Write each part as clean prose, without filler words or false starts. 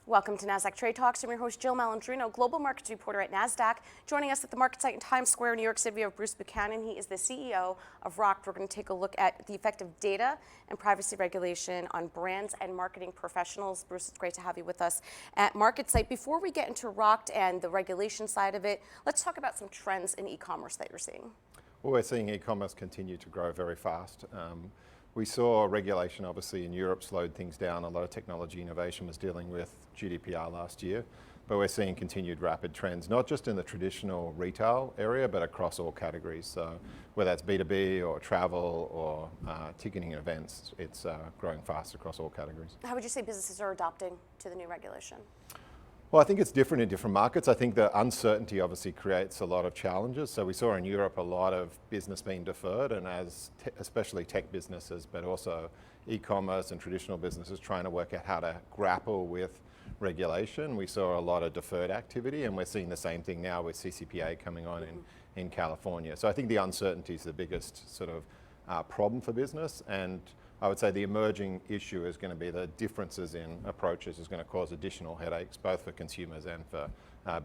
Welcome to NASDAQ Trade Talks. I'm your host, Jill Malandrino, Global Markets Reporter at NASDAQ. Joining us at the market site in Times Square, New York City, we have Bruce Buchanan. He is the CEO of Rocked. We're going to take a look at the effect of data and privacy regulation on brands and marketing professionals. Bruce, it's great to have you with us at Market Site. Before we get into Rocked and the regulation side of it, let's talk about some trends in e-commerce that you're seeing. Well, we're seeing e-commerce continue to grow very fast. We saw regulation, obviously, in Europe slowed things down. A lot of technology innovation was dealing with GDPR last year, but we're seeing continued rapid trends, not just in the traditional retail area, but across all categories. So whether that's B2B or travel or ticketing and events, it's growing fast across all categories. How would you say businesses are adopting to the new regulation? Well, I think it's different in different markets. I think the uncertainty obviously creates a lot of challenges. So we saw in Europe a lot of business being deferred, and especially tech businesses, but also e-commerce and traditional businesses trying to work out how to grapple with regulation. We saw a lot of deferred activity, and we're seeing the same thing now with CCPA coming on in California. So I think the uncertainty is the biggest sort of problem for business, and I would say the emerging issue is going to be the differences in approaches is going to cause additional headaches, both for consumers and for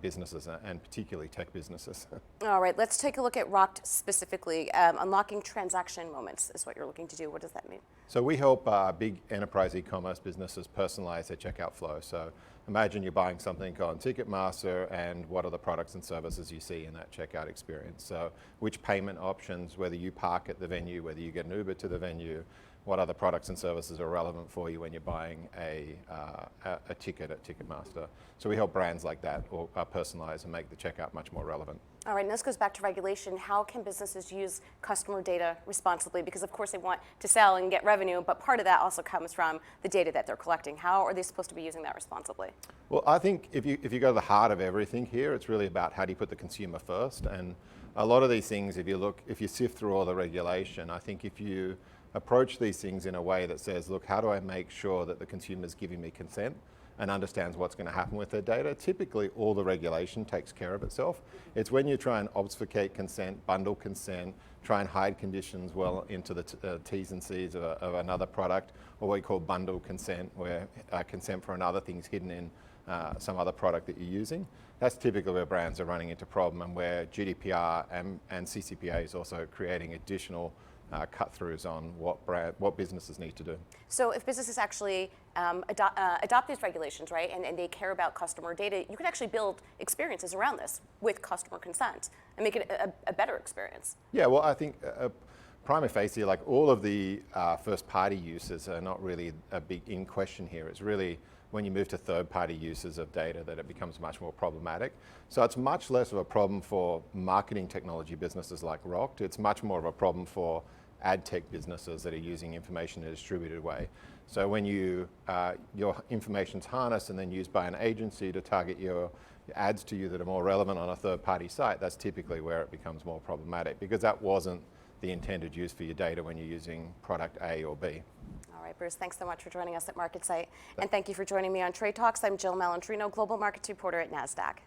businesses, and particularly tech businesses. All right, let's take a look at Rocked specifically. Unlocking transaction moments is what you're looking to do. What does that mean? So we help big enterprise e-commerce businesses personalize their checkout flow. So imagine you're buying something on Ticketmaster, and what are the products and services you see in that checkout experience? So which payment options, whether you park at the venue, whether you get an Uber to the venue, what other products and services are relevant for you when you're buying a ticket at Ticketmaster. So we help brands like that or personalize and make the checkout much more relevant. All right, and this goes back to regulation. How can businesses use customer data responsibly? Because of course they want to sell and get revenue, but part of that also comes from the data that they're collecting. How are they supposed to be using that responsibly? Well, I think if you go to the heart of everything here, it's really about how do you put the consumer first. And a lot of these things, if you sift through all the regulation, I think if you approach these things in a way that says, look, how do I make sure that the consumer is giving me consent and understands what's going to happen with their data? Typically, all the regulation takes care of itself. It's when you try and obfuscate consent, bundle consent, try and hide conditions well into the T's and C's of another product, or what we call bundle consent, where consent for another thing's hidden in some other product that you're using. That's typically where brands are running into problem, and where GDPR and CCPA is also creating additional cut-throughs on what businesses need to do. So if businesses actually adopt these regulations, right, and they care about customer data, you can actually build experiences around this with customer consent and make it a better experience. Yeah, well, I think prima facie, like all of the first-party uses are not really a big in question here. It's really when you move to third-party uses of data that it becomes much more problematic. So it's much less of a problem for marketing technology businesses like Rocked. It's much more of a problem for ad tech businesses that are using information in a distributed way. So when your information's harnessed and then used by an agency to target your ads to you that are more relevant on a third-party site, that's typically where it becomes more problematic, because that wasn't the intended use for your data when you're using product A or B. All right, Bruce, thanks so much for joining us at Market Site. And thank you for joining me on Trade Talks. I'm Jill Malandrino, Global Markets Reporter at NASDAQ.